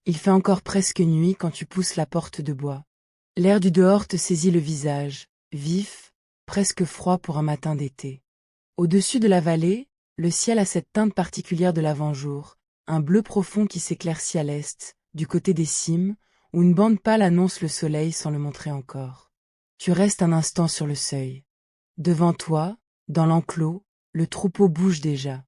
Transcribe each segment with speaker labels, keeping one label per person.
Speaker 1: Il fait encore presque nuit quand tu pousses la porte de bois. L'air du dehors te saisit le visage, vif, presque froid pour un matin d'été. Au-dessus de la vallée, le ciel a cette teinte particulière de l'avant-jour, un bleu profond qui s'éclaircit à l'est, du côté des cimes, où une bande pâle annonce le soleil sans le montrer encore. Tu restes un instant sur le seuil. Devant toi, dans l'enclos, le troupeau bouge déjà.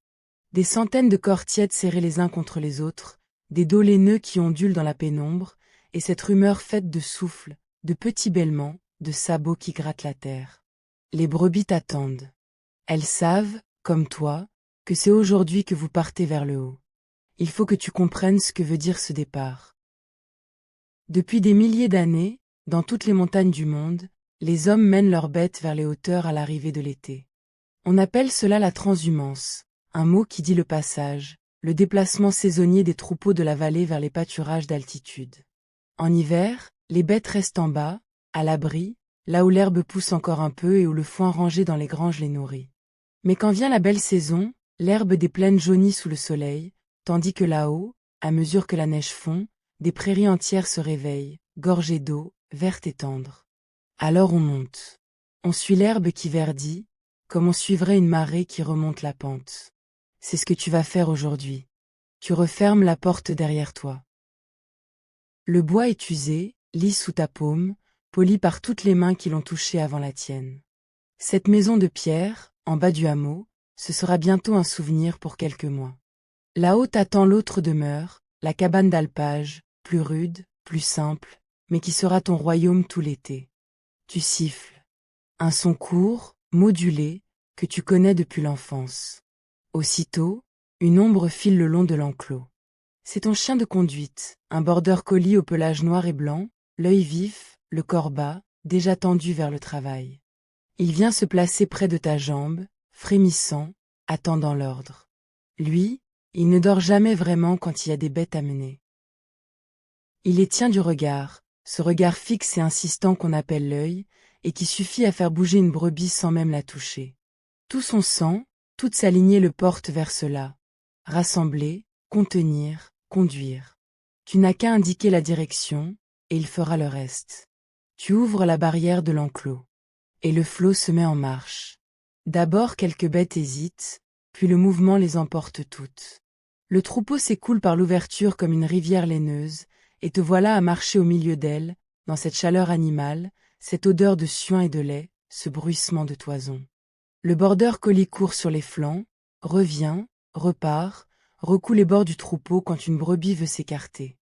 Speaker 1: Des centaines de corps tièdes serrés les uns contre les autres, des dos laineux qui ondulent dans la pénombre, et cette rumeur faite de souffles, de petits bêlements, de sabots qui grattent la terre. Les brebis t'attendent. Elles savent, comme toi, que c'est aujourd'hui que vous partez vers le haut. Il faut que tu comprennes ce que veut dire ce départ. Depuis des milliers d'années, dans toutes les montagnes du monde, les hommes mènent leurs bêtes vers les hauteurs à l'arrivée de l'été. On appelle cela la transhumance, un mot qui dit le passage, le déplacement saisonnier des troupeaux de la vallée vers les pâturages d'altitude. En hiver, les bêtes restent en bas, à l'abri, là où l'herbe pousse encore un peu et où le foin rangé dans les granges les nourrit. Mais quand vient la belle saison, l'herbe des plaines jaunit sous le soleil, tandis que là-haut, à mesure que la neige fond, des prairies entières se réveillent, gorgées d'eau, vertes et tendres. Alors on monte. On suit l'herbe qui verdit, comme on suivrait une marée qui remonte la pente. C'est ce que tu vas faire aujourd'hui. Tu refermes la porte derrière toi. Le bois est usé, lisse sous ta paume, poli par toutes les mains qui l'ont touché avant la tienne. Cette maison de pierre, en bas du hameau, ce sera bientôt un souvenir pour quelques mois. Là-haut t'attend l'autre demeure, la cabane d'alpage, plus rude, plus simple, mais qui sera ton royaume tout l'été. Tu siffles. Un son court, modulé, que tu connais depuis l'enfance. Aussitôt, une ombre file le long de l'enclos. C'est ton chien de conduite, un border collie au pelage noir et blanc, l'œil vif, le corps bas, déjà tendu vers le travail. Il vient se placer près de ta jambe, frémissant, attendant l'ordre. Lui, il ne dort jamais vraiment quand il y a des bêtes à mener. Il les tient du regard, ce regard fixe et insistant qu'on appelle l'œil, et qui suffit à faire bouger une brebis sans même la toucher. Tout son sang, toute sa lignée le porte vers cela. Rassembler, contenir, conduire. Tu n'as qu'à indiquer la direction, et il fera le reste. Tu ouvres la barrière de l'enclos. Et le flot se met en marche. D'abord quelques bêtes hésitent, puis le mouvement les emporte toutes. Le troupeau s'écoule par l'ouverture comme une rivière laineuse, et te voilà à marcher au milieu d'elle, dans cette chaleur animale, cette odeur de suint et de lait, ce bruissement de toison. Le border collie court sur les flancs, revient, repart, recoue les bords du troupeau quand une brebis veut s'écarter.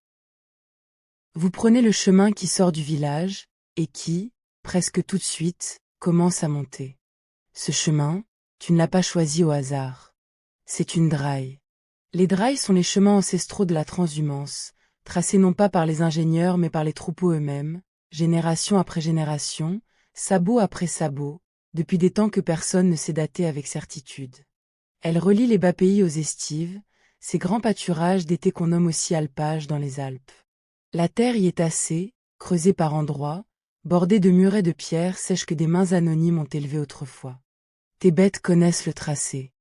Speaker 1: Vous prenez le chemin qui sort du village, et qui, presque tout de suite, commence à monter. Ce chemin, tu ne l'as pas choisi au hasard. C'est une draille. Les drailles sont les chemins ancestraux de la transhumance, tracés non pas par les ingénieurs mais par les troupeaux eux-mêmes, génération après génération, sabot après sabot, depuis des temps que personne ne sait dater avec certitude. Elle relie les bas pays aux estives, ces grands pâturages d'été qu'on nomme aussi alpages dans les Alpes. La terre y est tassée, creusée par endroits, bordée de murets de pierres sèches que des mains anonymes ont élevées autrefois. Tes bêtes connaissent le tracé.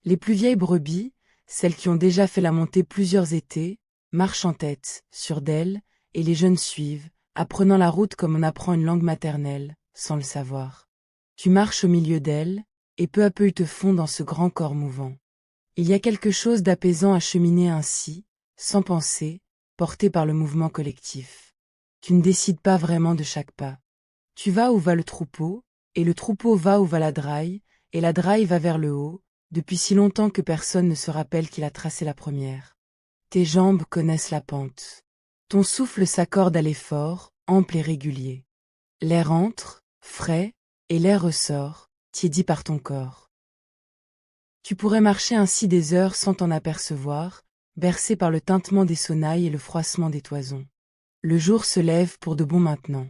Speaker 1: Les plus vieilles brebis, celles qui ont déjà fait la montée plusieurs étés, marchent en tête, sûres d'elles, et les jeunes suivent, apprenant la route comme on apprend une langue maternelle, sans le savoir. Tu marches au milieu d'elles, et peu à peu ils te font dans ce grand corps mouvant. Il y a quelque chose d'apaisant à cheminer ainsi, sans penser, porté par le mouvement collectif. Tu ne décides pas vraiment de chaque pas. Tu vas où va le troupeau, et le troupeau va où va la draille, et la draille va vers le haut, depuis si longtemps que personne ne se rappelle qu'il a tracé la première. Tes jambes connaissent la pente. Ton souffle s'accorde à l'effort, ample et régulier. L'air entre, frais, et l'air ressort, tiédi par ton corps. Tu pourrais marcher ainsi des heures sans t'en apercevoir, bercé par le tintement des sonnailles et le froissement des toisons. Le jour se lève pour de bon maintenant.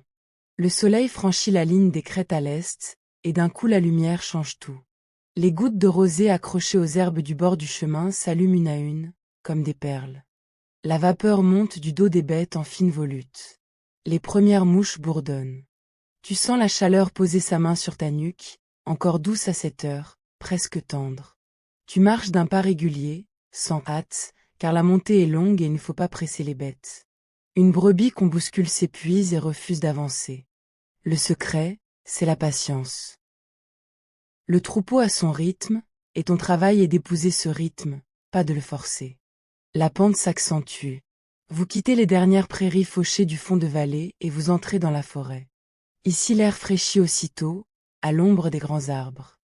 Speaker 1: Le soleil franchit la ligne des crêtes à l'est, et d'un coup la lumière change tout. Les gouttes de rosée accrochées aux herbes du bord du chemin s'allument une à une, comme des perles. La vapeur monte du dos des bêtes en fines volutes. Les premières mouches bourdonnent. Tu sens la chaleur poser sa main sur ta nuque, encore douce à cette heure, presque tendre. Tu marches d'un pas régulier, sans hâte, car la montée est longue et il ne faut pas presser les bêtes. Une brebis qu'on bouscule s'épuise et refuse d'avancer. Le secret, c'est la patience. Le troupeau a son rythme, et ton travail est d'épouser ce rythme, pas de le forcer. La pente s'accentue. Vous quittez les dernières prairies fauchées du fond de vallée et vous entrez dans la forêt. Ici l'air fraîchit aussitôt, à l'ombre des grands arbres.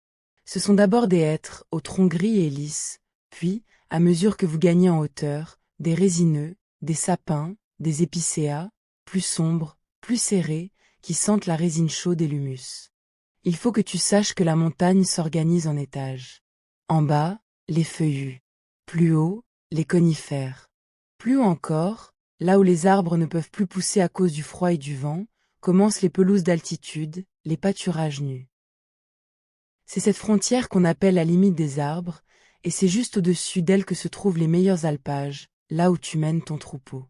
Speaker 1: Ce sont d'abord des hêtres, aux troncs gris et lisses, puis, à mesure que vous gagnez en hauteur, des résineux, des sapins, des épicéas, plus sombres, plus serrés, qui sentent la résine chaude et l'humus. Il faut que tu saches que la montagne s'organise en étages. En bas, les feuillus. Plus haut, les conifères. Plus haut encore, là où les arbres ne peuvent plus pousser à cause du froid et du vent, commencent les pelouses d'altitude, les pâturages nus. C'est cette frontière qu'on appelle la limite des arbres, et c'est juste au-dessus d'elle que se trouvent les meilleurs alpages, là où tu mènes ton troupeau.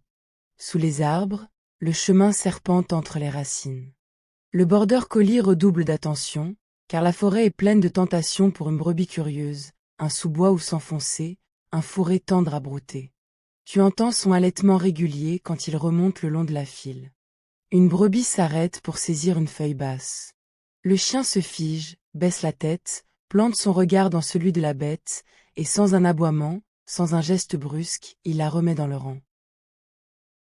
Speaker 1: Sous les arbres, le chemin serpente entre les racines. Le border collie redouble d'attention, car la forêt est pleine de tentations pour une brebis curieuse, un sous-bois où s'enfoncer, un fourré tendre à brouter. Tu entends son halètement régulier quand il remonte le long de la file. Une brebis s'arrête pour saisir une feuille basse. Le chien se fige, baisse la tête, plante son regard dans celui de la bête, et sans un aboiement, sans un geste brusque, il la remet dans le rang.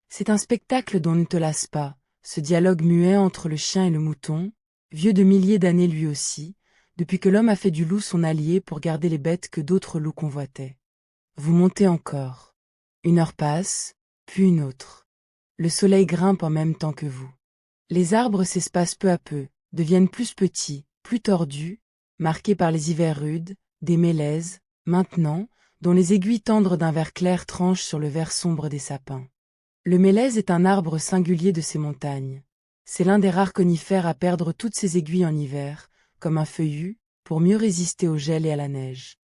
Speaker 1: C'est un spectacle dont ne te lasse pas, ce dialogue muet entre le chien et le mouton, vieux de milliers d'années lui aussi, depuis que l'homme a fait du loup son allié pour garder les bêtes que d'autres loups convoitaient. Vous montez encore. Une heure passe, puis une autre. Le soleil grimpe en même temps que vous. Les arbres s'espacent peu à peu, deviennent plus petits, plus tordus, marqués par les hivers rudes, des mélèzes, maintenant, dont les aiguilles tendres d'un vert clair tranchent sur le vert sombre des sapins. Le mélèze est un arbre singulier de ces montagnes. C'est l'un des rares conifères à perdre toutes ses aiguilles en hiver, comme un feuillu, pour mieux résister au gel et à la neige.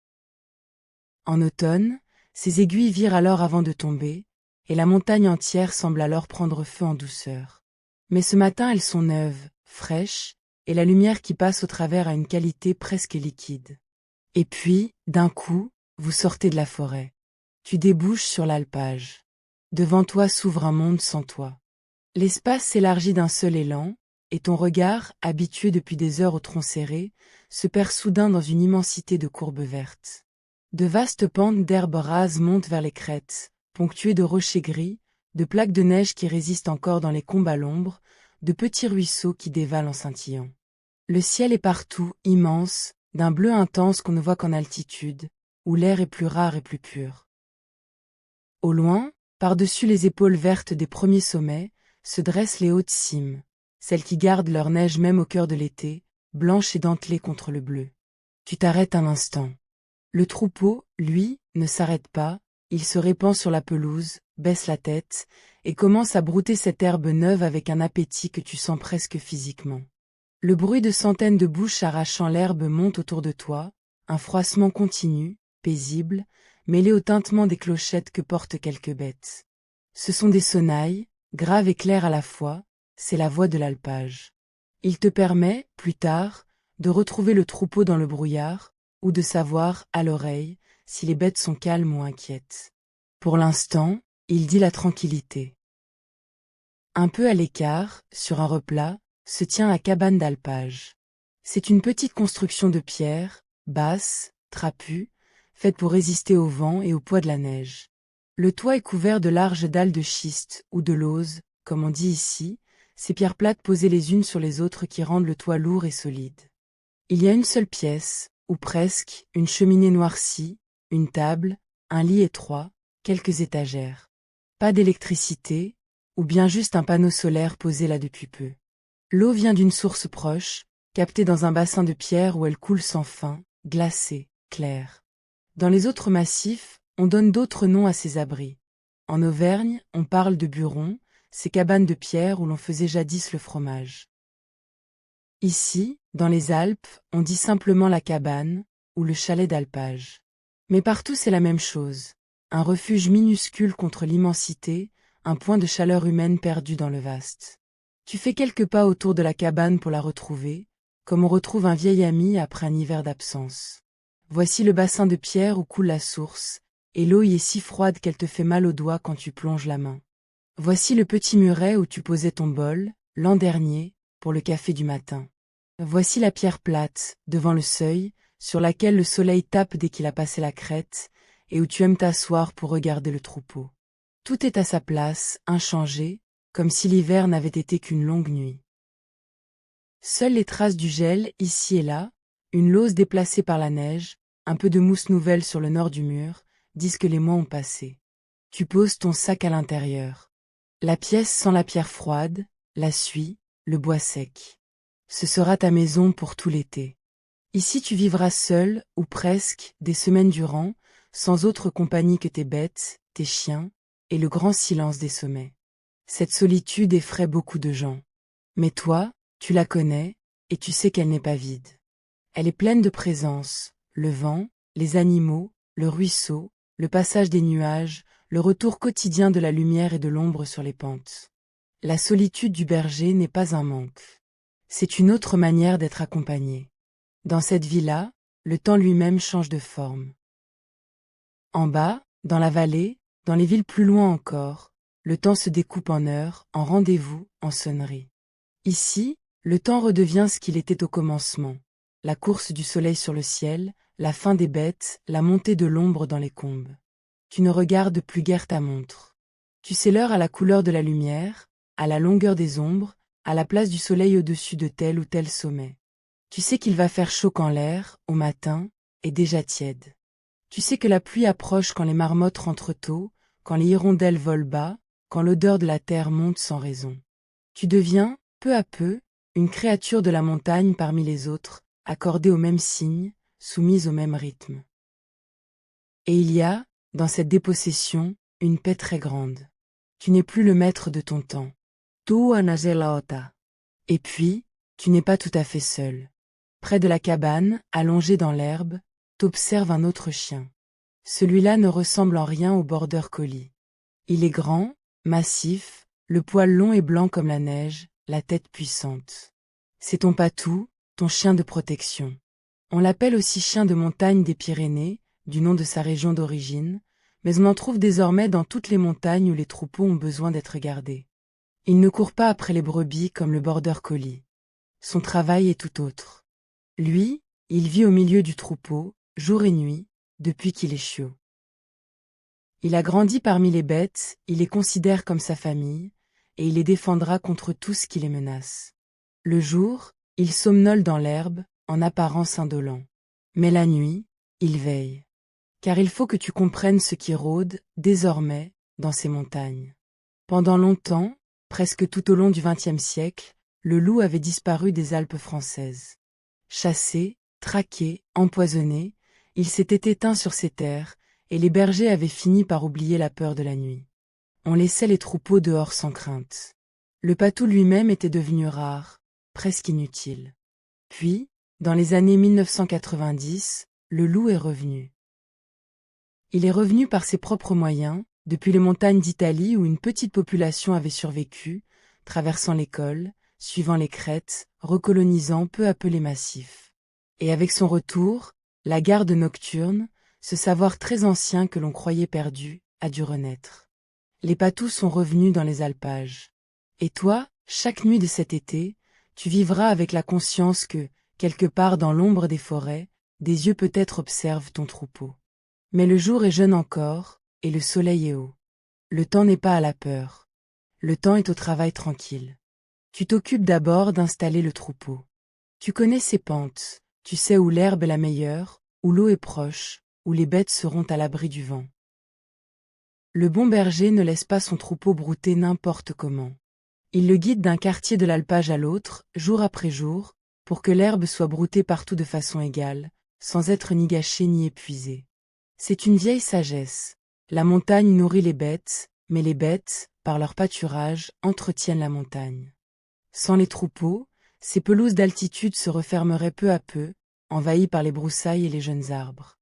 Speaker 1: En automne, ses aiguilles virent alors avant de tomber, et la montagne entière semble alors prendre feu en douceur. Mais ce matin elles sont neuves, fraîches, et la lumière qui passe au travers a une qualité presque liquide. Et puis, d'un coup, vous sortez de la forêt. Tu débouches sur l'alpage. Devant toi s'ouvre un monde sans toi. L'espace s'élargit d'un seul élan, et ton regard, habitué depuis des heures au tronc serré, se perd soudain dans une immensité de courbes vertes. De vastes pentes d'herbes rases montent vers les crêtes, ponctuées de rochers gris, de plaques de neige qui résistent encore dans les combes à l'ombre, de petits ruisseaux qui dévalent en scintillant. Le ciel est partout, immense, d'un bleu intense qu'on ne voit qu'en altitude, où l'air est plus rare et plus pur. Au loin, par-dessus les épaules vertes des premiers sommets, se dressent les hautes cimes, celles qui gardent leur neige même au cœur de l'été, blanches et dentelées contre le bleu. Tu t'arrêtes un instant. Le troupeau, lui, ne s'arrête pas, il se répand sur la pelouse, baisse la tête, et commence à brouter cette herbe neuve avec un appétit que tu sens presque physiquement. Le bruit de centaines de bouches arrachant l'herbe monte autour de toi, un froissement continu, paisible, mêlé au tintement des clochettes que portent quelques bêtes. Ce sont des sonnailles, graves et claires à la fois, c'est la voix de l'alpage. Il te permet, plus tard, de retrouver le troupeau dans le brouillard, ou de savoir, à l'oreille, si les bêtes sont calmes ou inquiètes. Pour l'instant, il dit la tranquillité. Un peu à l'écart, sur un replat, se tient la cabane d'alpage. C'est une petite construction de pierre, basse, trapue, faite pour résister au vent et au poids de la neige. Le toit est couvert de larges dalles de schiste, ou de lauze, comme on dit ici, ces pierres plates posées les unes sur les autres qui rendent le toit lourd et solide. Il y a une seule pièce, ou presque, une cheminée noircie, une table, un lit étroit, quelques étagères. Pas d'électricité, ou bien juste un panneau solaire posé là depuis peu. L'eau vient d'une source proche, captée dans un bassin de pierre où elle coule sans fin, glacée, claire. Dans les autres massifs, on donne d'autres noms à ces abris. En Auvergne, on parle de burons, ces cabanes de pierre où l'on faisait jadis le fromage. Ici, dans les Alpes, on dit simplement la cabane, ou le chalet d'alpage. Mais partout c'est la même chose, un refuge minuscule contre l'immensité, un point de chaleur humaine perdu dans le vaste. Tu fais quelques pas autour de la cabane pour la retrouver, comme on retrouve un vieil ami après un hiver d'absence. Voici le bassin de pierre où coule la source, et l'eau y est si froide qu'elle te fait mal aux doigts quand tu plonges la main. Voici le petit muret où tu posais ton bol, l'an dernier, pour le café du matin. Voici la pierre plate, devant le seuil, sur laquelle le soleil tape dès qu'il a passé la crête, et où tu aimes t'asseoir pour regarder le troupeau. Tout est à sa place, inchangé, comme si l'hiver n'avait été qu'une longue nuit. Seules les traces du gel, ici et là, une lauze déplacée par la neige, un peu de mousse nouvelle sur le nord du mur, disent que les mois ont passé. Tu poses ton sac à l'intérieur. La pièce sent la pierre froide, la suie, le bois sec. Ce sera ta maison pour tout l'été. Ici tu vivras seul, ou presque, des semaines durant, sans autre compagnie que tes bêtes, tes chiens, et le grand silence des sommets. Cette solitude effraie beaucoup de gens. Mais toi, tu la connais, et tu sais qu'elle n'est pas vide. Elle est pleine de présence, le vent, les animaux, le ruisseau, le passage des nuages, le retour quotidien de la lumière et de l'ombre sur les pentes. La solitude du berger n'est pas un manque. C'est une autre manière d'être accompagné. Dans cette vie-là, le temps lui-même change de forme. En bas, dans la vallée, dans les villes plus loin encore, le temps se découpe en heures, en rendez-vous, en sonneries. Ici, le temps redevient ce qu'il était au commencement. La course du soleil sur le ciel, la fin des bêtes, la montée de l'ombre dans les combes. Tu ne regardes plus guère ta montre. Tu sais l'heure à la couleur de la lumière, à la longueur des ombres, à la place du soleil au-dessus de tel ou tel sommet. Tu sais qu'il va faire chaud quand l'air, au matin, est déjà tiède. Tu sais que la pluie approche quand les marmottes rentrent tôt, quand les hirondelles volent bas, quand l'odeur de la terre monte sans raison. Tu deviens, peu à peu, une créature de la montagne parmi les autres, accordée au même signe, soumise au même rythme. Et il y a, dans cette dépossession, une paix très grande. Tu n'es plus le maître de ton temps. Et puis, tu n'es pas tout à fait seul. Près de la cabane, allongé dans l'herbe, t'observe un autre chien. Celui-là ne ressemble en rien au border collie. Il est grand, massif, le poil long et blanc comme la neige, la tête puissante. C'est ton patou, ton chien de protection. On l'appelle aussi chien de montagne des Pyrénées, du nom de sa région d'origine, mais on en trouve désormais dans toutes les montagnes où les troupeaux ont besoin d'être gardés. Il ne court pas après les brebis comme le border collie. Son travail est tout autre. Lui, il vit au milieu du troupeau, jour et nuit, depuis qu'il est chiot. Il a grandi parmi les bêtes, il les considère comme sa famille, et il les défendra contre tout ce qui les menace. Le jour, il somnole dans l'herbe, en apparence indolent. Mais la nuit, il veille. Car il faut que tu comprennes ce qui rôde, désormais, dans ces montagnes. Pendant longtemps, presque tout au long du XXe siècle, le loup avait disparu des Alpes françaises. Chassé, traqué, empoisonné, il s'était éteint sur ces terres, et les bergers avaient fini par oublier la peur de la nuit. On laissait les troupeaux dehors sans crainte. Le patou lui-même était devenu rare, presque inutile. Puis, dans les années 1990, le loup est revenu. Il est revenu par ses propres moyens, depuis les montagnes d'Italie où une petite population avait survécu, traversant les cols, suivant les crêtes, recolonisant peu à peu les massifs. Et avec son retour, la garde nocturne, ce savoir très ancien que l'on croyait perdu, a dû renaître. Les patous sont revenus dans les alpages. Et toi, chaque nuit de cet été, tu vivras avec la conscience que, quelque part dans l'ombre des forêts, des yeux peut-être observent ton troupeau. Mais le jour est jeune encore, et le soleil est haut. Le temps n'est pas à la peur. Le temps est au travail tranquille. Tu t'occupes d'abord d'installer le troupeau. Tu connais ses pentes, tu sais où l'herbe est la meilleure, où l'eau est proche, où les bêtes seront à l'abri du vent. Le bon berger ne laisse pas son troupeau brouter n'importe comment. Il le guide d'un quartier de l'alpage à l'autre, jour après jour, pour que l'herbe soit broutée partout de façon égale, sans être ni gâchée ni épuisée. C'est une vieille sagesse. La montagne nourrit les bêtes, mais les bêtes, par leur pâturage, entretiennent la montagne. Sans les troupeaux, ces pelouses d'altitude se refermeraient peu à peu, envahies par les broussailles et les jeunes arbres.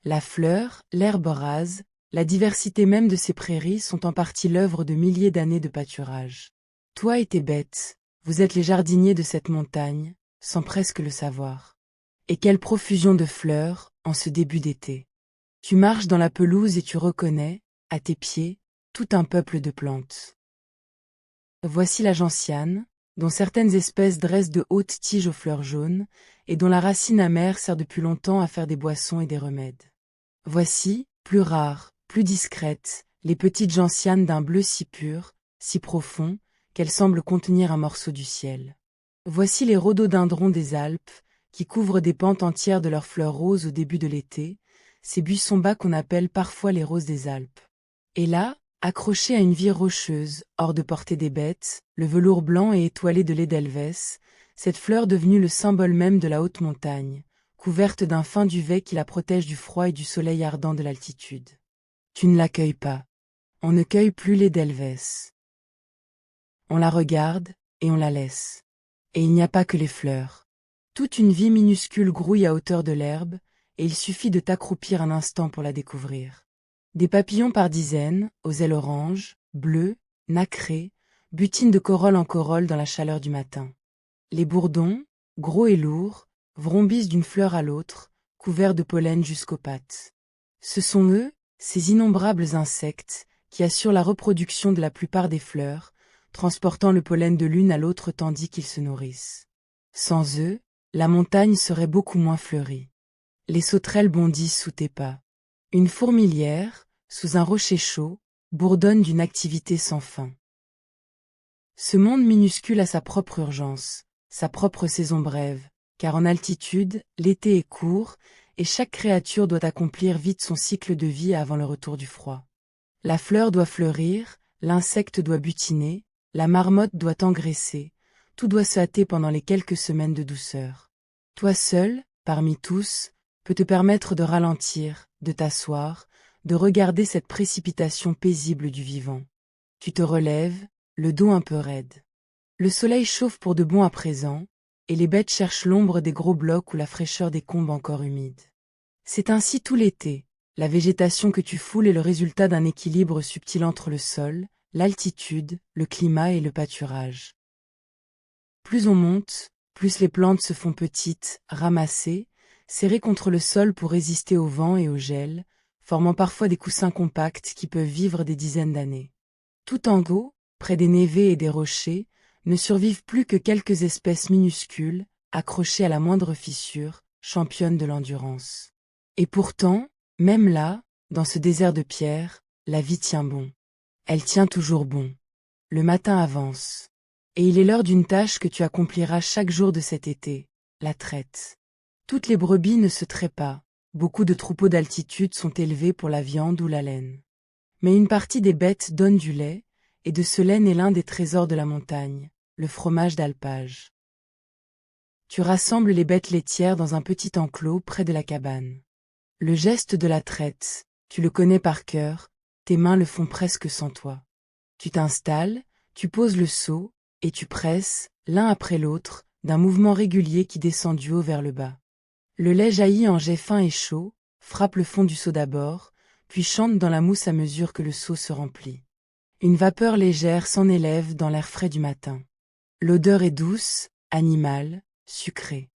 Speaker 1: La fleur, l'herbe rase, la diversité même de ces prairies sont en partie l'œuvre de milliers d'années de pâturage. Toi et tes bêtes, vous êtes les jardiniers de cette montagne, sans presque le savoir. Et quelle profusion de fleurs, en ce début d'été. Tu marches dans la pelouse et tu reconnais, à tes pieds, tout un peuple de plantes. Voici la gentiane, dont certaines espèces dressent de hautes tiges aux fleurs jaunes, et dont la racine amère sert depuis longtemps à faire des boissons et des remèdes. Voici, plus rares, plus discrètes, les petites gentianes d'un bleu si pur, si profond, qu'elles semblent contenir un morceau du ciel. Voici les rhododendrons des Alpes, qui couvrent des pentes entières de leurs fleurs roses au début de l'été, ces buissons bas qu'on appelle parfois les roses des Alpes. Et là, accroché à une vitre rocheuse, hors de portée des bêtes, le velours blanc et étoilé de l'Edelweiss, cette fleur devenue le symbole même de la haute montagne, couverte d'un fin duvet qui la protège du froid et du soleil ardent de l'altitude. Tu ne la cueilles pas. On ne cueille plus l'Edelweiss. On la regarde, et on la laisse. Et il n'y a pas que les fleurs. Toute une vie minuscule grouille à hauteur de l'herbe, et il suffit de t'accroupir un instant pour la découvrir. Des papillons par dizaines, aux ailes oranges, bleues, nacrées, butinent de corolle en corolle dans la chaleur du matin. Les bourdons, gros et lourds, vrombissent d'une fleur à l'autre, couverts de pollen jusqu'aux pattes. Ce sont eux, ces innombrables insectes, qui assurent la reproduction de la plupart des fleurs, transportant le pollen de l'une à l'autre tandis qu'ils se nourrissent. Sans eux, la montagne serait beaucoup moins fleurie. Les sauterelles bondissent sous tes pas. Une fourmilière, sous un rocher chaud, bourdonne d'une activité sans fin. Ce monde minuscule a sa propre urgence, sa propre saison brève, car en altitude, l'été est court, et chaque créature doit accomplir vite son cycle de vie avant le retour du froid. La fleur doit fleurir, l'insecte doit butiner, la marmotte doit engraisser, tout doit se hâter pendant les quelques semaines de douceur. Toi seul, parmi tous, peux te permettre de ralentir, de t'asseoir, de regarder cette précipitation paisible du vivant. Tu te relèves, le dos un peu raide. Le soleil chauffe pour de bon à présent, et les bêtes cherchent l'ombre des gros blocs ou la fraîcheur des combes encore humides. C'est ainsi tout l'été. La végétation que tu foules est le résultat d'un équilibre subtil entre le sol, l'altitude, le climat et le pâturage. Plus on monte, plus les plantes se font petites, ramassées, serrées contre le sol pour résister au vent et au gel, formant parfois des coussins compacts qui peuvent vivre des dizaines d'années. Tout en haut, près des névés et des rochers, ne survivent plus que quelques espèces minuscules, accrochées à la moindre fissure, championnes de l'endurance. Et pourtant, même là, dans ce désert de pierre, la vie tient bon. Elle tient toujours bon. Le matin avance. Et il est l'heure d'une tâche que tu accompliras chaque jour de cet été, la traite. Toutes les brebis ne se traient pas, beaucoup de troupeaux d'altitude sont élevés pour la viande ou la laine. Mais une partie des bêtes donne du lait, et de ce lait naît l'un des trésors de la montagne, le fromage d'alpage. Tu rassembles les bêtes laitières dans un petit enclos près de la cabane. Le geste de la traite, tu le connais par cœur, tes mains le font presque sans toi. Tu t'installes, tu poses le seau, et tu presses, l'un après l'autre, d'un mouvement régulier qui descend du haut vers le bas. Le lait jaillit en jet fin et chaud, frappe le fond du seau d'abord, puis chante dans la mousse à mesure que le seau se remplit. Une vapeur légère s'en élève dans l'air frais du matin. L'odeur est douce, animale, sucrée.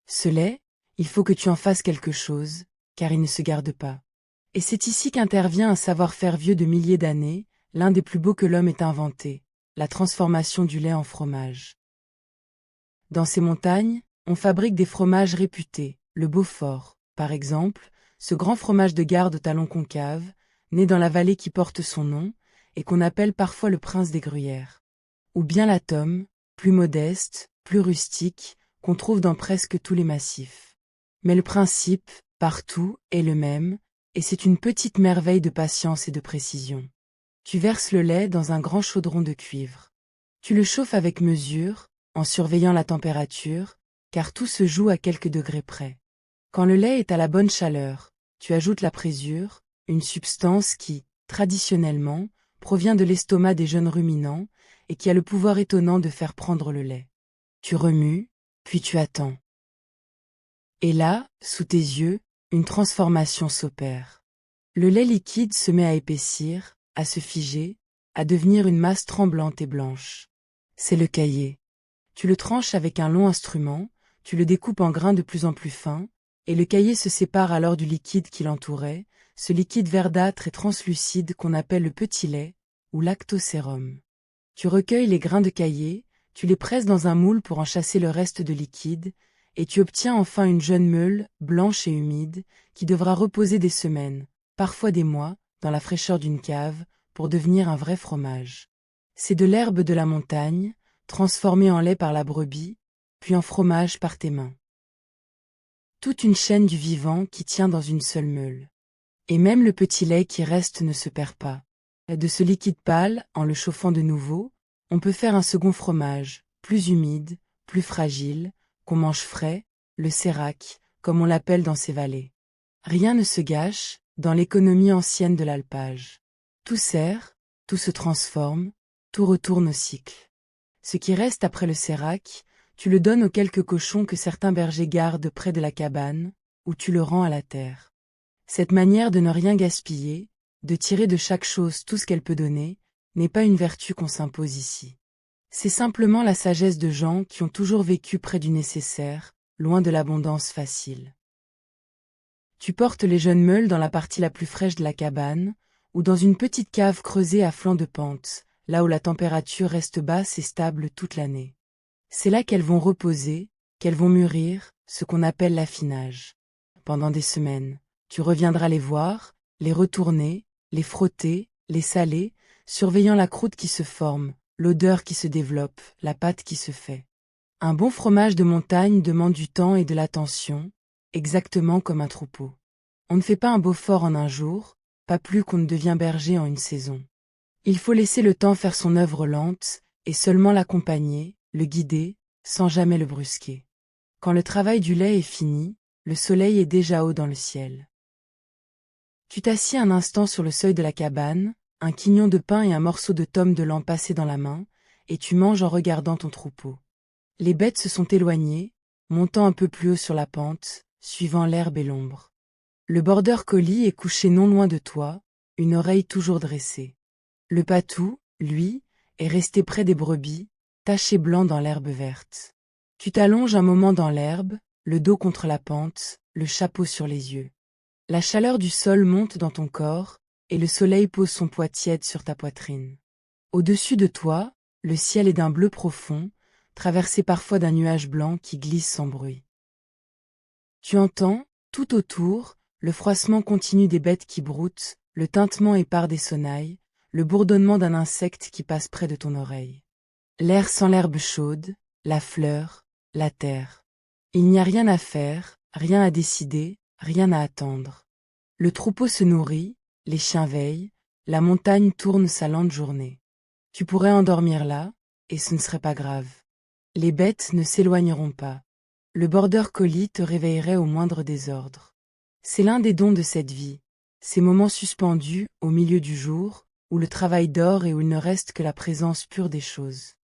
Speaker 1: Ce lait, il faut que tu en fasses quelque chose, car il ne se garde pas. Et c'est ici qu'intervient un savoir-faire vieux de milliers d'années, l'un des plus beaux que l'homme ait inventé, la transformation du lait en fromage. Dans ces montagnes, on fabrique des fromages réputés, le Beaufort, par exemple, ce grand fromage de garde au talon concave, né dans la vallée qui porte son nom, et qu'on appelle parfois le prince des gruyères. Ou bien la Tome, plus modeste, plus rustique, qu'on trouve dans presque tous les massifs. Mais le principe, partout, est le même, et c'est une petite merveille de patience et de précision. Tu verses le lait dans un grand chaudron de cuivre. Tu le chauffes avec mesure, en surveillant la température, car tout se joue à quelques degrés près. Quand le lait est à la bonne chaleur, tu ajoutes la présure, une substance qui, traditionnellement, provient de l'estomac des jeunes ruminants, et qui a le pouvoir étonnant de faire prendre le lait. Tu remues, puis tu attends. Et là, sous tes yeux, une transformation s'opère. Le lait liquide se met à épaissir, à se figer, à devenir une masse tremblante et blanche. C'est le caillé. Tu le tranches avec un long instrument, tu le découpes en grains de plus en plus fins, et le caillé se sépare alors du liquide qui l'entourait, ce liquide verdâtre et translucide qu'on appelle le petit lait, ou lactosérum. Tu recueilles les grains de caillé, tu les presses dans un moule pour en chasser le reste de liquide, et tu obtiens enfin une jeune meule, blanche et humide, qui devra reposer des semaines, parfois des mois, dans la fraîcheur d'une cave, pour devenir un vrai fromage. C'est de l'herbe de la montagne, transformée en lait par la brebis, puis en fromage par tes mains. Toute une chaîne du vivant qui tient dans une seule meule. Et même le petit lait qui reste ne se perd pas. De ce liquide pâle, en le chauffant de nouveau, on peut faire un second fromage, plus humide, plus fragile, qu'on mange frais, le sérac, comme on l'appelle dans ces vallées. Rien ne se gâche, dans l'économie ancienne de l'alpage. Tout sert, tout se transforme, tout retourne au cycle. Ce qui reste après le sérac, tu le donnes aux quelques cochons que certains bergers gardent près de la cabane, ou tu le rends à la terre. Cette manière de ne rien gaspiller, de tirer de chaque chose tout ce qu'elle peut donner, n'est pas une vertu qu'on s'impose ici. C'est simplement la sagesse de gens qui ont toujours vécu près du nécessaire, loin de l'abondance facile. Tu portes les jeunes meules dans la partie la plus fraîche de la cabane, ou dans une petite cave creusée à flanc de pente, là où la température reste basse et stable toute l'année. C'est là qu'elles vont reposer, qu'elles vont mûrir, ce qu'on appelle l'affinage. Pendant des semaines, tu reviendras les voir, les retourner, les frotter, les saler, surveillant la croûte qui se forme, l'odeur qui se développe, la pâte qui se fait. Un bon fromage de montagne demande du temps et de l'attention, exactement comme un troupeau. On ne fait pas un Beaufort en un jour, pas plus qu'on ne devient berger en une saison. Il faut laisser le temps faire son œuvre lente, et seulement l'accompagner, le guider, sans jamais le brusquer. Quand le travail du lait est fini, le soleil est déjà haut dans le ciel. Tu t'assieds un instant sur le seuil de la cabane, un quignon de pain et un morceau de tome de lin passé dans la main, et tu manges en regardant ton troupeau. Les bêtes se sont éloignées, montant un peu plus haut sur la pente, suivant l'herbe et l'ombre. Le border collie est couché non loin de toi, une oreille toujours dressée. Le patou, lui, est resté près des brebis, taché blanc dans l'herbe verte. Tu t'allonges un moment dans l'herbe, le dos contre la pente, le chapeau sur les yeux. La chaleur du sol monte dans ton corps, et le soleil pose son poids tiède sur ta poitrine. Au-dessus de toi, le ciel est d'un bleu profond, traversé parfois d'un nuage blanc qui glisse sans bruit. Tu entends, tout autour, le froissement continu des bêtes qui broutent, le tintement épars des sonnailles, le bourdonnement d'un insecte qui passe près de ton oreille. L'air sent l'herbe chaude, la fleur, la terre. Il n'y a rien à faire, rien à décider, rien à attendre. Le troupeau se nourrit, les chiens veillent, la montagne tourne sa lente journée. Tu pourrais endormir là, et ce ne serait pas grave. Les bêtes ne s'éloigneront pas. Le border collie te réveillerait au moindre désordre. C'est l'un des dons de cette vie, ces moments suspendus, au milieu du jour, où le travail dort et où il ne reste que la présence pure des choses.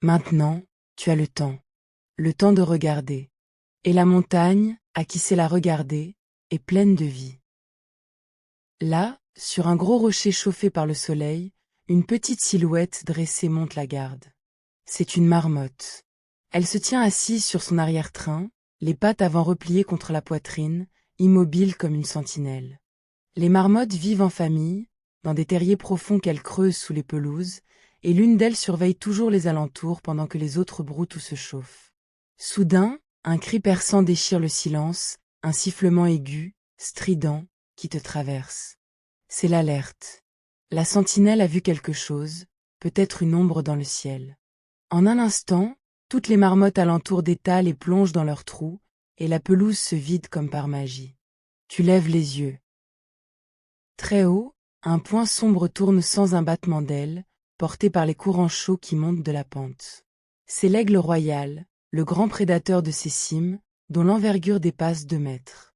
Speaker 1: Maintenant, tu as le temps de regarder. Et la montagne, à qui sait la regarder, est pleine de vie. Là, sur un gros rocher chauffé par le soleil, une petite silhouette dressée monte la garde. C'est une marmotte. Elle se tient assise sur son arrière-train, les pattes avant repliées contre la poitrine, immobile comme une sentinelle. Les marmottes vivent en famille, dans des terriers profonds qu'elles creusent sous les pelouses, et l'une d'elles surveille toujours les alentours pendant que les autres broutent ou se chauffent. Soudain, un cri perçant déchire le silence, un sifflement aigu, strident, qui te traverse. C'est l'alerte. La sentinelle a vu quelque chose, peut-être une ombre dans le ciel. En un instant, toutes les marmottes alentour d'étalent et plongent dans leurs trous, et la pelouse se vide comme par magie. Tu lèves les yeux. Très haut, un point sombre tourne sans un battement d'ailes, porté par les courants chauds qui montent de la pente. C'est l'aigle royal, le grand prédateur de ces cimes, dont l'envergure dépasse 2 mètres.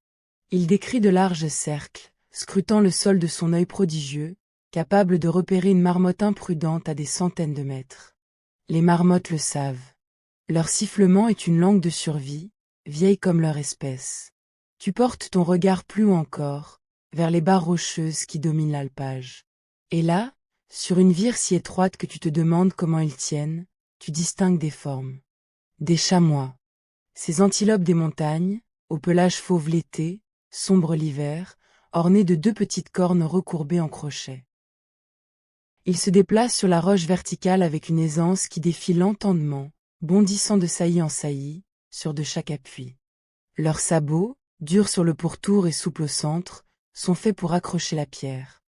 Speaker 1: Il décrit de larges cercles, scrutant le sol de son œil prodigieux, capable de repérer une marmotte imprudente à des centaines de mètres. Les marmottes le savent. Leur sifflement est une langue de survie, vieille comme leur espèce. Tu portes ton regard plus haut encore, vers les barres rocheuses qui dominent l'alpage. Et là, sur une vire si étroite que tu te demandes comment ils tiennent, tu distingues des formes. Des chamois. Ces antilopes des montagnes, au pelage fauve l'été, sombre l'hiver, ornée de 2 petites cornes recourbées en crochet. Ils se déplacent sur la roche verticale avec une aisance qui défie lentement, bondissant de saillie en saillie, sur de chaque appui. Leurs sabots, durs sur le pourtour et souples au centre, sont faits pour accrocher la pierre.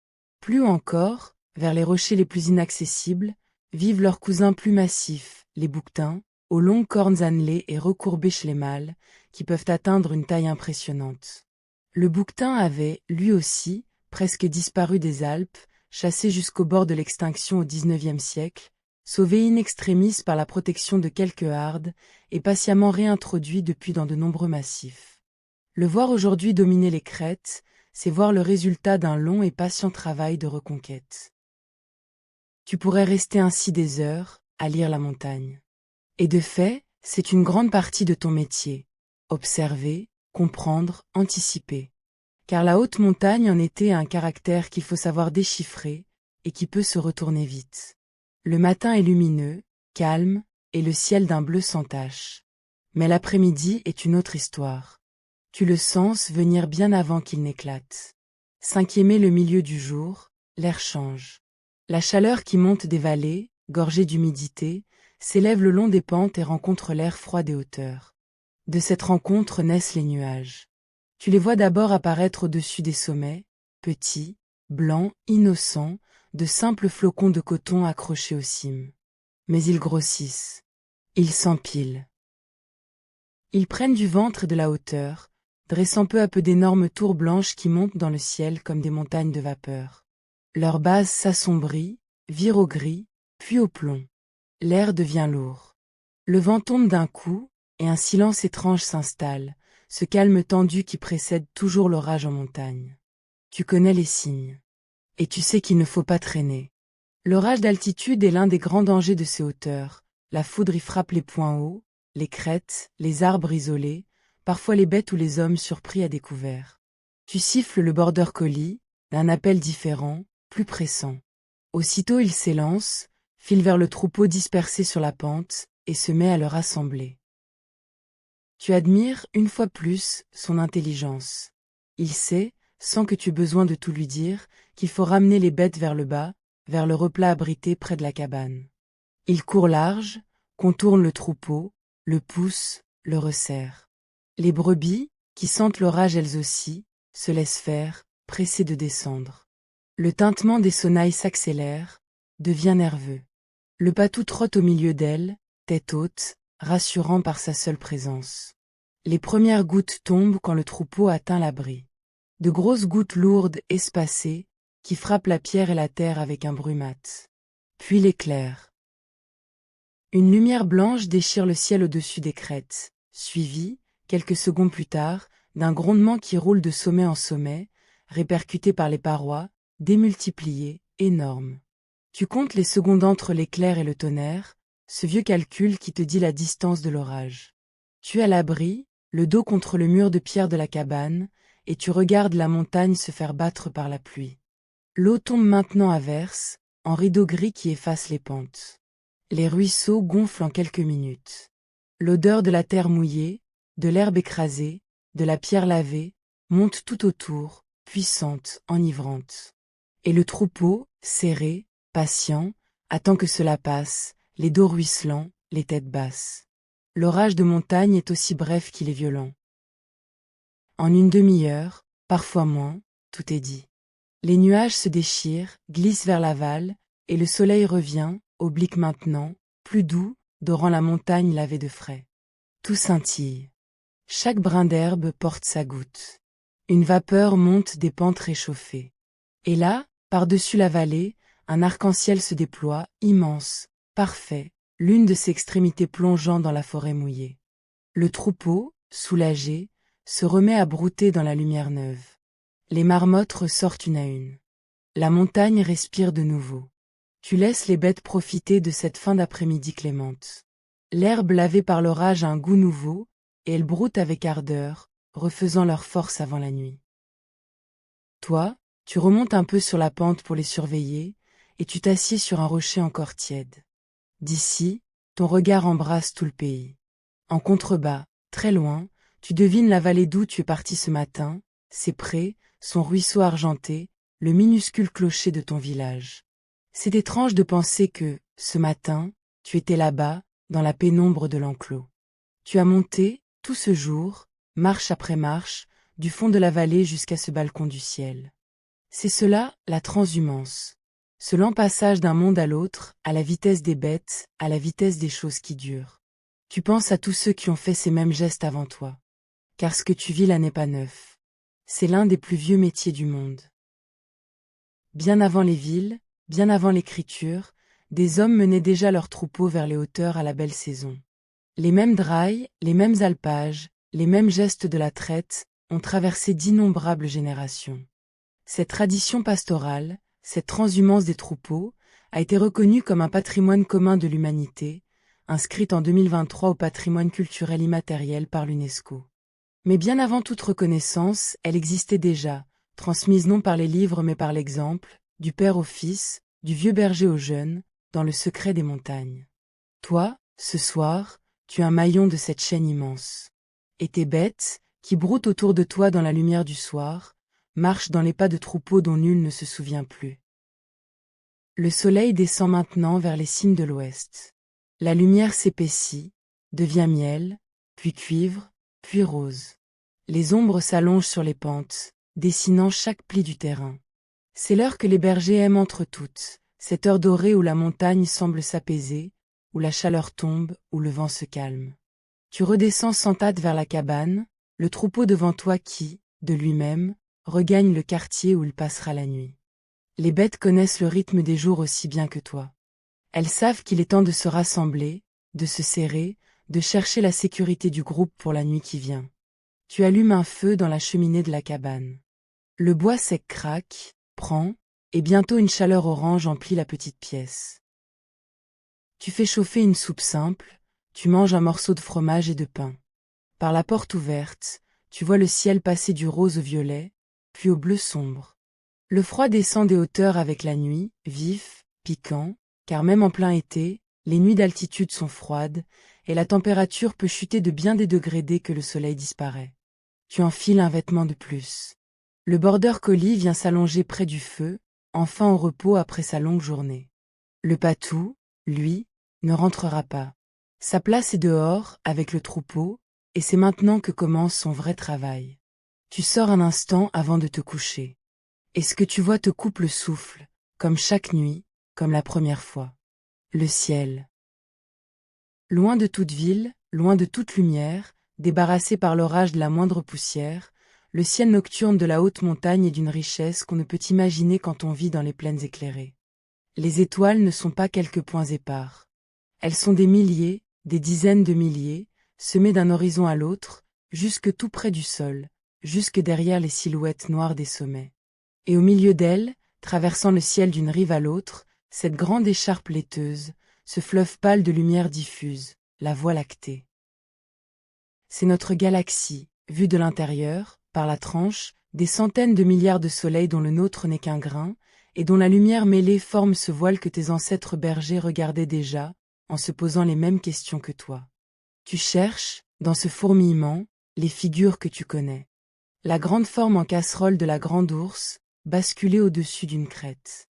Speaker 1: Plus haut encore, vers les rochers les plus inaccessibles, vivent leurs cousins plus massifs, les bouquetins, aux longues cornes annelées et recourbées chez les mâles, qui peuvent atteindre une taille impressionnante. Le bouquetin avait, lui aussi, presque disparu des Alpes, chassé jusqu'au bord de l'extinction au XIXe siècle, sauvé in extremis par la protection de quelques hardes, et patiemment réintroduit depuis dans de nombreux massifs. Le voir aujourd'hui dominer les crêtes, c'est voir le résultat d'un long et patient travail de reconquête. Tu pourrais rester ainsi des heures, à lire la montagne. Et de fait, c'est une grande partie de ton métier. Observer, comprendre, anticiper. Car la haute montagne en été a un caractère qu'il faut savoir déchiffrer, et qui peut se retourner vite. Le matin est lumineux, calme, et le ciel d'un bleu sans tache. Mais l'après-midi est une autre histoire. Tu le sens venir bien avant qu'il n'éclate. Cinquiémé le milieu du jour, l'air change. La chaleur qui monte des vallées, gorgée d'humidité, s'élève le long des pentes et rencontre l'air froid des hauteurs. De cette rencontre naissent les nuages. Tu les vois d'abord apparaître au-dessus des sommets, petits, blancs, innocents, de simples flocons de coton accrochés aux cimes. Mais ils grossissent. Ils s'empilent. Ils prennent du ventre et de la hauteur, dressant peu à peu d'énormes tours blanches qui montent dans le ciel comme des montagnes de vapeur. Leur base s'assombrit, vire au gris, puis au plomb. L'air devient lourd. Le vent tombe d'un coup, et un silence étrange s'installe, ce calme tendu qui précède toujours l'orage en montagne. Tu connais les signes. Et tu sais qu'il ne faut pas traîner. L'orage d'altitude est l'un des grands dangers de ces hauteurs. La foudre y frappe les points hauts, les crêtes, les arbres isolés, parfois les bêtes ou les hommes surpris à découvert. Tu siffles le border collie, d'un appel différent, plus pressant. Aussitôt il s'élance, file vers le troupeau dispersé sur la pente, et se met à le rassembler. Tu admires, une fois plus, son intelligence. Il sait, sans que tu aies besoin de tout lui dire, qu'il faut ramener les bêtes vers le bas, vers le replat abrité près de la cabane. Il court large, contourne le troupeau, le pousse, le resserre. Les brebis, qui sentent l'orage elles aussi, se laissent faire, pressées de descendre. Le tintement des sonnailles s'accélère, devient nerveux. Le patou trotte au milieu d'elles, tête haute, rassurant par sa seule présence. Les premières gouttes tombent quand le troupeau atteint l'abri. De grosses gouttes lourdes, espacées, qui frappent la pierre et la terre avec un bruit mat. Puis l'éclair. Une lumière blanche déchire le ciel au-dessus des crêtes, suivie, quelques secondes plus tard, d'un grondement qui roule de sommet en sommet, répercuté par les parois, démultiplié, énorme. Tu comptes les secondes entre l'éclair et le tonnerre, ce vieux calcul qui te dit la distance de l'orage. Tu es à l'abri, le dos contre le mur de pierre de la cabane, et tu regardes la montagne se faire battre par la pluie. L'eau tombe maintenant à verse, en rideau gris qui efface les pentes. Les ruisseaux gonflent en quelques minutes. L'odeur de la terre mouillée, de l'herbe écrasée, de la pierre lavée, monte tout autour, puissante, enivrante. Et le troupeau, serré, patient, attend que cela passe, les dos ruisselants, les têtes basses. L'orage de montagne est aussi bref qu'il est violent. En une demi-heure, parfois moins, tout est dit. Les nuages se déchirent, glissent vers l'aval, et le soleil revient, oblique maintenant, plus doux, dorant la montagne lavée de frais. Tout scintille. Chaque brin d'herbe porte sa goutte. Une vapeur monte des pentes réchauffées. Et là, par-dessus la vallée, un arc-en-ciel se déploie, immense, parfait, l'une de ses extrémités plongeant dans la forêt mouillée. Le troupeau, soulagé, se remet à brouter dans la lumière neuve. Les marmottes ressortent une à une. La montagne respire de nouveau. Tu laisses les bêtes profiter de cette fin d'après-midi clémente. L'herbe lavée par l'orage a un goût nouveau, et elles broutent avec ardeur, refaisant leur force avant la nuit. Toi, tu remontes un peu sur la pente pour les surveiller, et tu t'assieds sur un rocher encore tiède. D'ici, ton regard embrasse tout le pays. En contrebas, très loin, tu devines la vallée d'où tu es parti ce matin, ses prés, son ruisseau argenté, le minuscule clocher de ton village. C'est étrange de penser que, ce matin, tu étais là-bas, dans la pénombre de l'enclos. Tu as monté, tout ce jour, marche après marche, du fond de la vallée jusqu'à ce balcon du ciel. C'est cela, la transhumance. Ce lent passage d'un monde à l'autre, à la vitesse des bêtes, à la vitesse des choses qui durent. Tu penses à tous ceux qui ont fait ces mêmes gestes avant toi. Car ce que tu vis là n'est pas neuf. C'est l'un des plus vieux métiers du monde. Bien avant les villes, bien avant l'écriture, des hommes menaient déjà leurs troupeaux vers les hauteurs à la belle saison. Les mêmes drailles, les mêmes alpages, les mêmes gestes de la traite, ont traversé d'innombrables générations. Cette tradition pastorale, cette transhumance des troupeaux, a été reconnue comme un patrimoine commun de l'humanité, inscrite en 2023 au patrimoine culturel immatériel par l'UNESCO. Mais bien avant toute reconnaissance, elle existait déjà, transmise non par les livres mais par l'exemple, du père au fils, du vieux berger au jeune, dans le secret des montagnes. Toi, ce soir, tu es un maillon de cette chaîne immense. Et tes bêtes, qui broutent autour de toi dans la lumière du soir, marchent dans les pas de troupeaux dont nul ne se souvient plus. Le soleil descend maintenant vers les cimes de l'ouest. La lumière s'épaissit, devient miel, puis cuivre, puis rose. Les ombres s'allongent sur les pentes, dessinant chaque pli du terrain. C'est l'heure que les bergers aiment entre toutes, cette heure dorée où la montagne semble s'apaiser, où la chaleur tombe, où le vent se calme. Tu redescends sans hâte vers la cabane, le troupeau devant toi qui, de lui-même, regagne le quartier où il passera la nuit. Les bêtes connaissent le rythme des jours aussi bien que toi. Elles savent qu'il est temps de se rassembler, de se serrer, de chercher la sécurité du groupe pour la nuit qui vient. Tu allumes un feu dans la cheminée de la cabane. Le bois sec craque, prend, et bientôt une chaleur orange emplit la petite pièce. Tu fais chauffer une soupe simple, tu manges un morceau de fromage et de pain. Par la porte ouverte, tu vois le ciel passer du rose au violet, puis au bleu sombre. Le froid descend des hauteurs avec la nuit, vif, piquant, car même en plein été, les nuits d'altitude sont froides, et la température peut chuter de bien des degrés dès que le soleil disparaît. Tu enfiles un vêtement de plus. Le border collie vient s'allonger près du feu, enfin au repos après sa longue journée. Le patou, lui, ne rentrera pas. Sa place est dehors, avec le troupeau, et c'est maintenant que commence son vrai travail. Tu sors un instant avant de te coucher. Et ce que tu vois te coupe le souffle, comme chaque nuit, comme la première fois. Le ciel. Loin de toute ville, loin de toute lumière, débarrassé par l'orage de la moindre poussière, le ciel nocturne de la haute montagne est d'une richesse qu'on ne peut imaginer quand on vit dans les plaines éclairées. Les étoiles ne sont pas quelques points épars. Elles sont des milliers, des dizaines de milliers, semées d'un horizon à l'autre, jusque tout près du sol, jusque derrière les silhouettes noires des sommets. Et au milieu d'elles, traversant le ciel d'une rive à l'autre, cette grande écharpe laiteuse, ce fleuve pâle de lumière diffuse, la Voie lactée. C'est notre galaxie, vue de l'intérieur, par la tranche, des centaines de milliards de soleils dont le nôtre n'est qu'un grain, et dont la lumière mêlée forme ce voile que tes ancêtres bergers regardaient déjà, en se posant les mêmes questions que toi. Tu cherches, dans ce fourmillement, les figures que tu connais. La grande forme en casserole de la grande ours, basculée au-dessus d'une crête.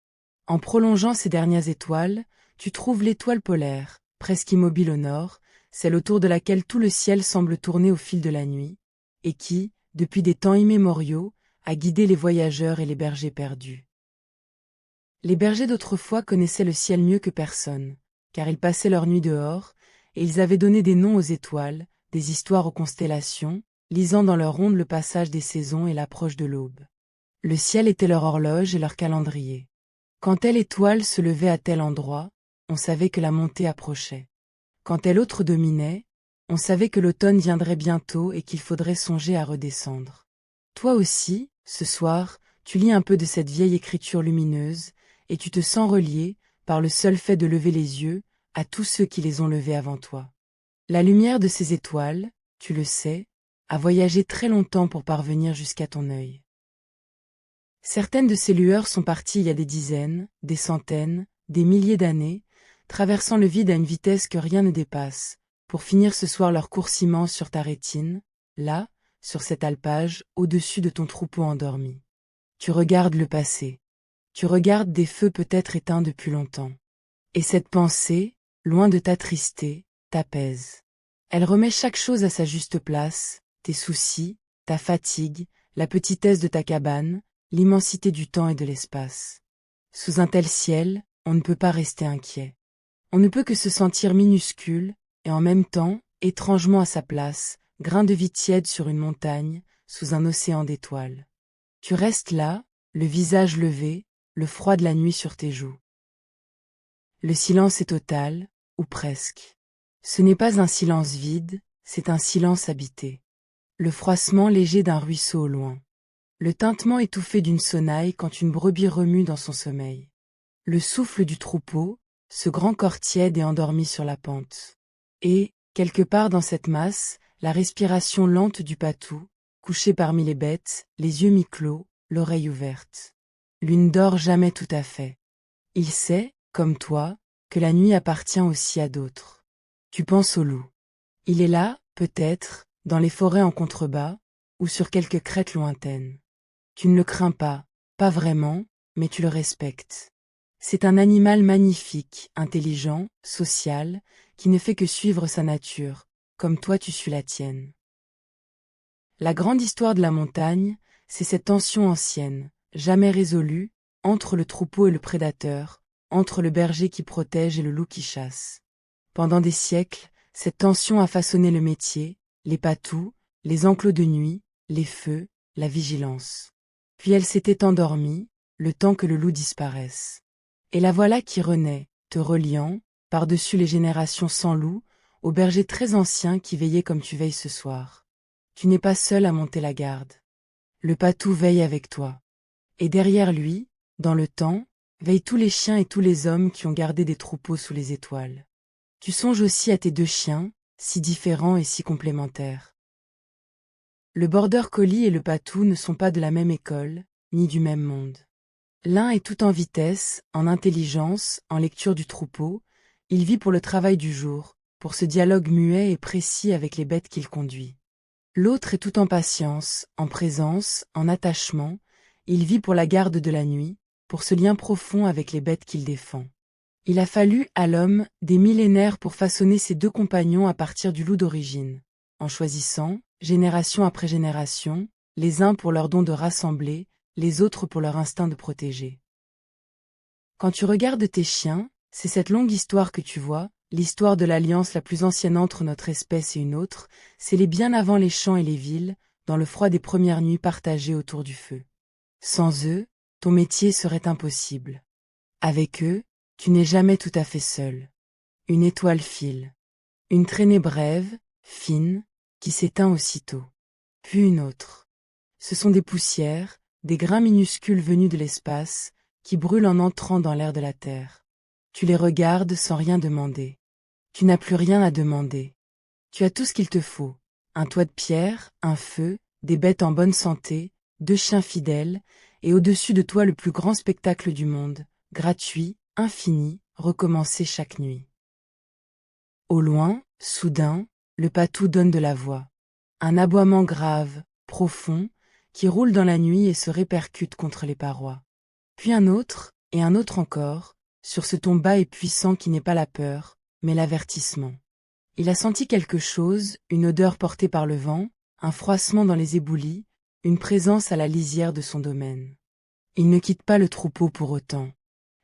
Speaker 1: En prolongeant ces dernières étoiles, tu trouves l'étoile polaire, presque immobile au nord, celle autour de laquelle tout le ciel semble tourner au fil de la nuit, et qui, depuis des temps immémoriaux, a guidé les voyageurs et les bergers perdus. Les bergers d'autrefois connaissaient le ciel mieux que personne, car ils passaient leur nuit dehors, et ils avaient donné des noms aux étoiles, des histoires aux constellations, lisant dans leurs ondes le passage des saisons et l'approche de l'aube. Le ciel était leur horloge et leur calendrier. Quand telle étoile se levait à tel endroit, on savait que la montée approchait. Quand telle autre dominait, on savait que l'automne viendrait bientôt et qu'il faudrait songer à redescendre. Toi aussi, ce soir, tu lis un peu de cette vieille écriture lumineuse, et tu te sens relié, par le seul fait de lever les yeux, à tous ceux qui les ont levés avant toi. La lumière de ces étoiles, tu le sais, a voyagé très longtemps pour parvenir jusqu'à ton œil. Certaines de ces lueurs sont parties il y a des dizaines, des centaines, des milliers d'années, traversant le vide à une vitesse que rien ne dépasse, pour finir ce soir leur course immense sur ta rétine, là, sur cet alpage, au-dessus de ton troupeau endormi. Tu regardes le passé. Tu regardes des feux peut-être éteints depuis longtemps. Et cette pensée, loin de t'attrister, t'apaise. Elle remet chaque chose à sa juste place, tes soucis, ta fatigue, la petitesse de ta cabane, l'immensité du temps et de l'espace. Sous un tel ciel, on ne peut pas rester inquiet. On ne peut que se sentir minuscule, et en même temps, étrangement à sa place, grain de vie tiède sur une montagne, sous un océan d'étoiles. Tu restes là, le visage levé, le froid de la nuit sur tes joues. Le silence est total, ou presque. Ce n'est pas un silence vide, c'est un silence habité. Le froissement léger d'un ruisseau au loin. Le tintement étouffé d'une sonnaille quand une brebis remue dans son sommeil. Le souffle du troupeau, ce grand corps tiède et endormi sur la pente. Et, quelque part dans cette masse, la respiration lente du patou, couché parmi les bêtes, les yeux mi-clos, l'oreille ouverte. Lui ne dort jamais tout à fait. Il sait, comme toi, que la nuit appartient aussi à d'autres. Tu penses au loup. Il est là, peut-être, dans les forêts en contrebas, ou sur quelque crête lointaine. Tu ne le crains pas, pas vraiment, mais tu le respectes. C'est un animal magnifique, intelligent, social, qui ne fait que suivre sa nature, comme toi tu suis la tienne. La grande histoire de la montagne, c'est cette tension ancienne, jamais résolue, entre le troupeau et le prédateur, entre le berger qui protège et le loup qui chasse. Pendant des siècles, cette tension a façonné le métier, les patous, les enclos de nuit, les feux, la vigilance. Puis elle s'était endormie, le temps que le loup disparaisse. Et la voilà qui renaît, te reliant, par-dessus les générations sans loup, au berger très ancien qui veillait comme tu veilles ce soir. Tu n'es pas seul à monter la garde. Le patou veille avec toi. Et derrière lui, dans le temps, veillent tous les chiens et tous les hommes qui ont gardé des troupeaux sous les étoiles. Tu songes aussi à tes deux chiens, si différents et si complémentaires. Le border collie et le patou ne sont pas de la même école, ni du même monde. L'un est tout en vitesse, en intelligence, en lecture du troupeau, il vit pour le travail du jour, pour ce dialogue muet et précis avec les bêtes qu'il conduit. L'autre est tout en patience, en présence, en attachement, il vit pour la garde de la nuit, pour ce lien profond avec les bêtes qu'il défend. Il a fallu, à l'homme, des millénaires pour façonner ces deux compagnons à partir du loup d'origine, en choisissant, génération après génération, les uns pour leur don de rassembler, les autres pour leur instinct de protéger. Quand tu regardes tes chiens, c'est cette longue histoire que tu vois, l'histoire de l'alliance la plus ancienne entre notre espèce et une autre, c'est les bien avant les champs et les villes, dans le froid des premières nuits partagées autour du feu. Sans eux, ton métier serait impossible. Avec eux, tu n'es jamais tout à fait seul. Une étoile file. Une traînée brève, fine, qui s'éteint aussitôt. Puis une autre. Ce sont des poussières, des grains minuscules venus de l'espace, qui brûlent en entrant dans l'air de la terre. Tu les regardes sans rien demander. Tu n'as plus rien à demander. Tu as tout ce qu'il te faut. Un toit de pierre, un feu, des bêtes en bonne santé, deux chiens fidèles, et au-dessus de toi le plus grand spectacle du monde, gratuit, infini, recommencé chaque nuit. Au loin, soudain, le patou donne de la voix. Un aboiement grave, profond, qui roule dans la nuit et se répercute contre les parois. Puis un autre, et un autre encore, sur ce ton bas et puissant qui n'est pas la peur, mais l'avertissement. Il a senti quelque chose, une odeur portée par le vent, un froissement dans les éboulis, une présence à la lisière de son domaine. Il ne quitte pas le troupeau pour autant.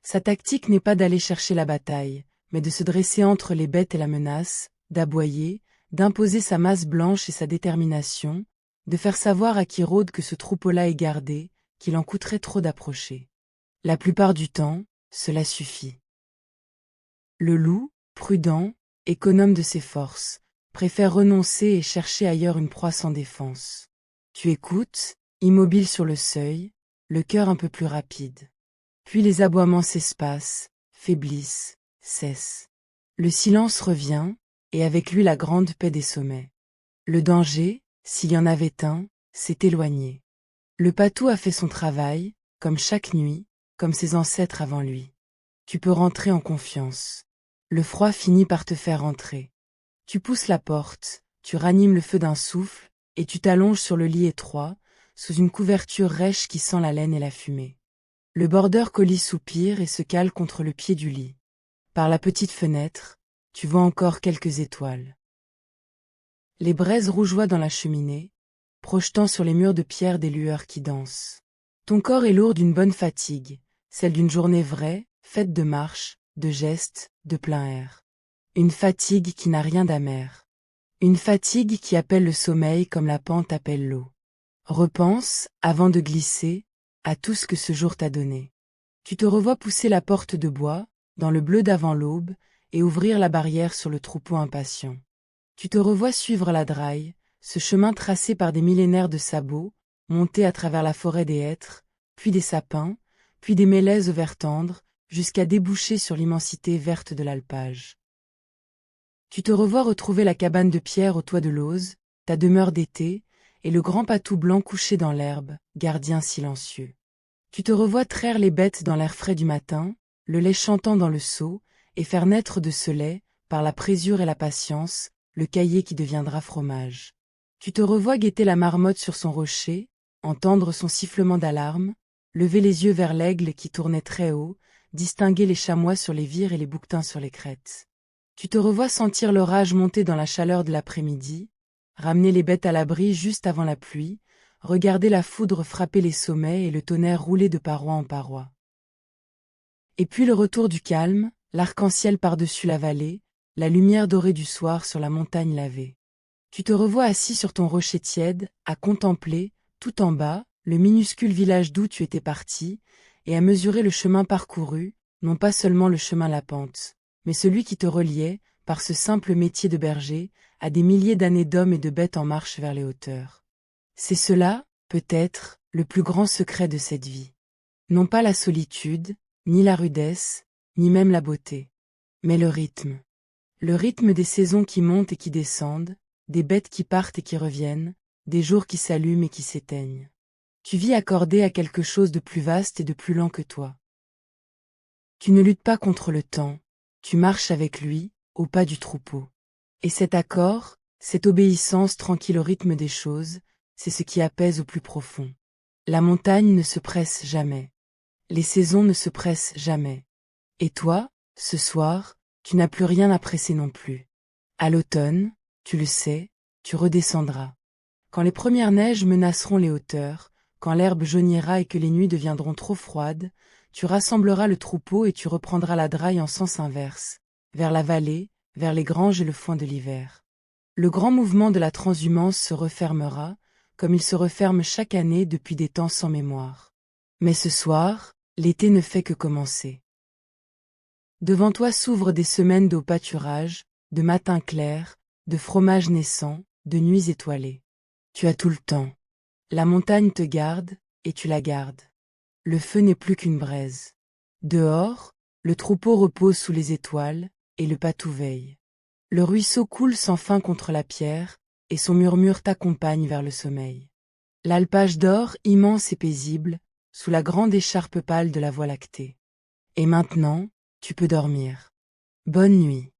Speaker 1: Sa tactique n'est pas d'aller chercher la bataille, mais de se dresser entre les bêtes et la menace, d'aboyer, d'imposer sa masse blanche et sa détermination, de faire savoir à qui rôde que ce troupeau-là est gardé, qu'il en coûterait trop d'approcher. La plupart du temps, cela suffit. Le loup, prudent, économe de ses forces, préfère renoncer et chercher ailleurs une proie sans défense. Tu écoutes, immobile sur le seuil, le cœur un peu plus rapide. Puis les aboiements s'espacent, faiblissent, cessent. Le silence revient, et avec lui la grande paix des sommets. Le danger, s'il y en avait un, s'est éloigné. Le patou a fait son travail, comme chaque nuit, comme ses ancêtres avant lui. Tu peux rentrer en confiance. Le froid finit par te faire entrer. Tu pousses la porte, tu ranimes le feu d'un souffle, et tu t'allonges sur le lit étroit, sous une couverture rêche qui sent la laine et la fumée. Le border collie soupire et se cale contre le pied du lit. Par la petite fenêtre, tu vois encore quelques étoiles. Les braises rougeoient dans la cheminée, projetant sur les murs de pierre des lueurs qui dansent. Ton corps est lourd d'une bonne fatigue, celle d'une journée vraie, faite de marches, de gestes, de plein air. Une fatigue qui n'a rien d'amer. Une fatigue qui appelle le sommeil comme la pente appelle l'eau. Repense, avant de glisser, à tout ce que ce jour t'a donné. Tu te revois pousser la porte de bois, dans le bleu d'avant l'aube, et ouvrir la barrière sur le troupeau impatient. Tu te revois suivre la draille, ce chemin tracé par des millénaires de sabots, monter à travers la forêt des hêtres, puis des sapins, puis des mélèzes au vert tendre, jusqu'à déboucher sur l'immensité verte de l'alpage. Tu te revois retrouver la cabane de pierre au toit de l'Auze, ta demeure d'été, et le grand patou blanc couché dans l'herbe, gardien silencieux. Tu te revois traire les bêtes dans l'air frais du matin, le lait chantant dans le seau, et faire naître de ce lait, par la présure et la patience, le caillé qui deviendra fromage. Tu te revois guetter la marmotte sur son rocher, entendre son sifflement d'alarme, lever les yeux vers l'aigle qui tournait très haut, distinguer les chamois sur les vires et les bouquetins sur les crêtes. Tu te revois sentir l'orage monter dans la chaleur de l'après-midi, ramener les bêtes à l'abri juste avant la pluie, regarder la foudre frapper les sommets et le tonnerre rouler de paroi en paroi. Et puis le retour du calme, l'arc-en-ciel par-dessus la vallée, la lumière dorée du soir sur la montagne lavée. Tu te revois assis sur ton rocher tiède, à contempler, tout en bas, le minuscule village d'où tu étais parti, et à mesurer le chemin parcouru, non pas seulement le chemin la pente, mais celui qui te reliait, par ce simple métier de berger, à des milliers d'années d'hommes et de bêtes en marche vers les hauteurs. C'est cela, peut-être, le plus grand secret de cette vie. Non pas la solitude, ni la rudesse, ni même la beauté, mais le rythme. Le rythme des saisons qui montent et qui descendent, des bêtes qui partent et qui reviennent, des jours qui s'allument et qui s'éteignent. Tu vis accordé à quelque chose de plus vaste et de plus lent que toi. Tu ne luttes pas contre le temps, tu marches avec lui, au pas du troupeau. Et cet accord, cette obéissance tranquille au rythme des choses, c'est ce qui apaise au plus profond. La montagne ne se presse jamais. Les saisons ne se pressent jamais. Et toi, ce soir, tu n'as plus rien à presser non plus. À l'automne, tu le sais, tu redescendras. Quand les premières neiges menaceront les hauteurs, quand l'herbe jaunira et que les nuits deviendront trop froides, tu rassembleras le troupeau et tu reprendras la draille en sens inverse, vers la vallée, vers les granges et le foin de l'hiver. Le grand mouvement de la transhumance se refermera, comme il se referme chaque année depuis des temps sans mémoire. Mais ce soir, l'été ne fait que commencer. Devant toi s'ouvrent des semaines d'au pâturage, de matins clairs, de fromages naissants, de nuits étoilées. Tu as tout le temps. La montagne te garde, et tu la gardes. Le feu n'est plus qu'une braise. Dehors, le troupeau repose sous les étoiles, et le patou veille. Le ruisseau coule sans fin contre la pierre, et son murmure t'accompagne vers le sommeil. L'alpage dort, immense et paisible, sous la grande écharpe pâle de la Voie lactée. Et maintenant, tu peux dormir. Bonne nuit.